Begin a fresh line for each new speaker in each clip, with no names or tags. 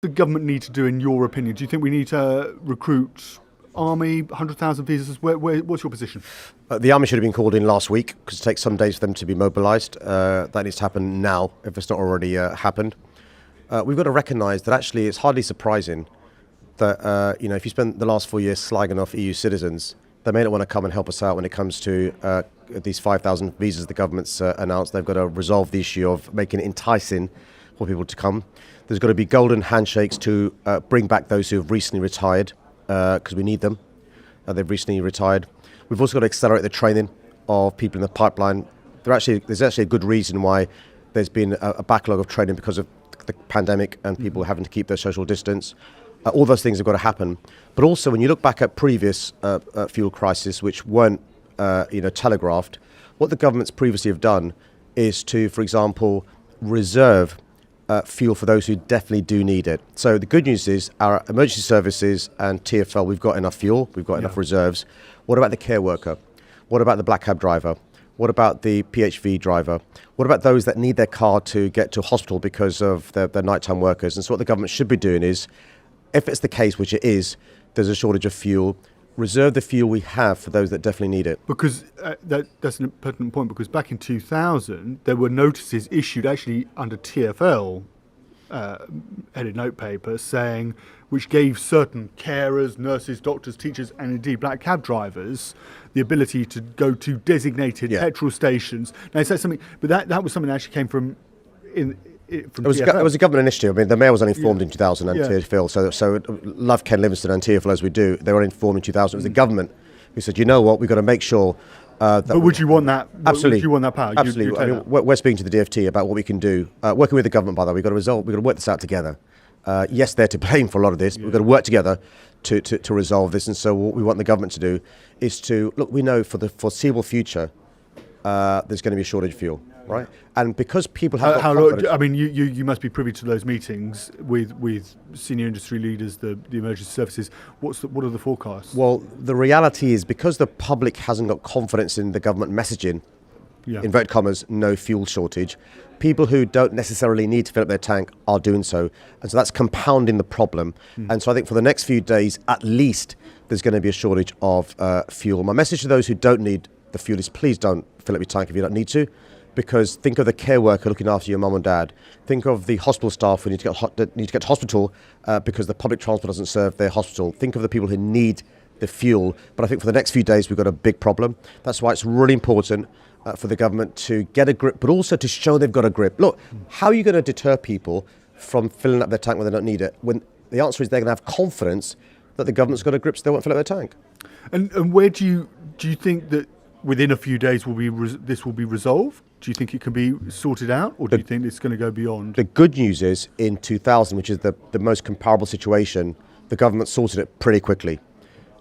The government need to do, in your opinion? Do you think we need to recruit army, 100,000 visas? What's your position?
The army should have been called in last week because it takes some days for them to be mobilised. That needs to happen now if it's not already happened. We've got to recognise that actually it's hardly surprising that if you spend the last 4 years slagging off EU citizens, they may not want to come and help us out when it comes to these 5,000 visas the government's announced. They've got to resolve the issue of making it enticing for people to come. There's got to be golden handshakes to bring back those who have recently retired, because we need them. They've recently retired. We've also got to accelerate the training of people in the pipeline. There's actually a good reason why there's been a backlog of training because of the pandemic and people having to keep their social distance. All those things have got to happen. But also, when you look back at previous fuel crises, which weren't telegraphed, what the governments previously have done is to, for example, reserve fuel for those who definitely do need it. So the good news is our emergency services and TfL, we've got enough fuel, we've got enough reserves. What about the care worker? What about the black cab driver? What about the PHV driver? What about those that need their car to get to hospital because of their nighttime workers? And so what the government should be doing is, if it's the case, which it is, there's a shortage of fuel, reserve the fuel we have for those that definitely need it.
Because that's an pertinent point, because back in 2000, there were notices issued actually under TfL, headed note paper, which gave certain carers, nurses, doctors, teachers, and indeed black cab drivers the ability to go to designated petrol stations. Now, is that something, but that was something that actually came from
it was a government initiative. I mean, the mayor was only formed in 2000 and TfL, so love Ken Livingstone and TfL as we do, they were only formed in 2000. It was the government who said, you know what, we've got to make sure that...
But would you want that?
Absolutely.
Would you want that power?
Absolutely. We're speaking to the DfT about what we can do. Working with the government, by the way, we've got to work this out together. Yes, they're to blame for a lot of this, but we've got to work together to resolve this. And so what we want the government to do is to, look, we know for the foreseeable future, there's going to be a shortage of fuel. Right, and because people have
I mean, you must be privy to those meetings with senior industry leaders, the emergency services. What are the forecasts?
Well, the reality is, because the public hasn't got confidence in the government messaging, inverted commas, no fuel shortage, people who don't necessarily need to fill up their tank are doing so, and so that's compounding the problem. And so I think for the next few days, at least, there's going to be a shortage of fuel. My message to those who don't need the fuel is, please don't fill up your tank if you don't need to. Because think of the care worker looking after your mum and dad. Think of the hospital staff who need to get to hospital because the public transport doesn't serve their hospital. Think of the people who need the fuel. But I think for the next few days, we've got a big problem. That's why it's really important for the government to get a grip, but also to show they've got a grip. Look, how are you going to deter people from filling up their tank when they don't need it? When the answer is they're going to have confidence that the government's got a grip so they won't fill up their tank.
And where do you think that within a few days this will be resolved? Do you think it can be sorted out, or do you think it's going to go beyond?
The good news is, in 2000, which is the most comparable situation, the government sorted it pretty quickly.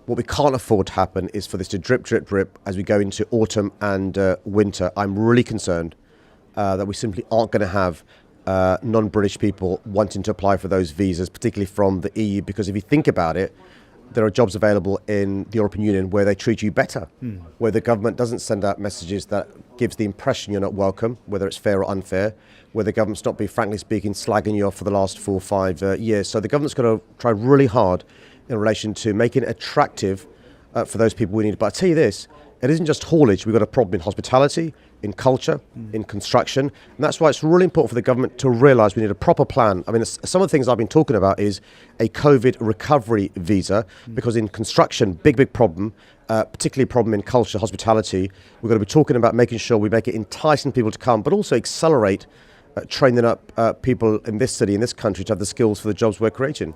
What we can't afford to happen is for this to drip, drip, drip as we go into autumn and winter. I'm really concerned that we simply aren't going to have non-British people wanting to apply for those visas, particularly from the EU, because if you think about it, there are jobs available in the European Union where they treat you better, where the government doesn't send out messages that gives the impression you're not welcome, whether it's fair or unfair, where the government's not been, frankly speaking, slagging you off for the last 4 or 5 years. So the government's got to try really hard in relation to making it attractive for those people we need. But I tell you this, it isn't just haulage. We've got a problem in hospitality, in culture, in construction. And that's why it's really important for the government to realise we need a proper plan. I mean, some of the things I've been talking about is a COVID recovery visa, because in construction, big problem, particularly a problem in culture, hospitality. We're going to be talking about making sure we make it enticing people to come, but also accelerate training up people in this city, in this country, to have the skills for the jobs we're creating.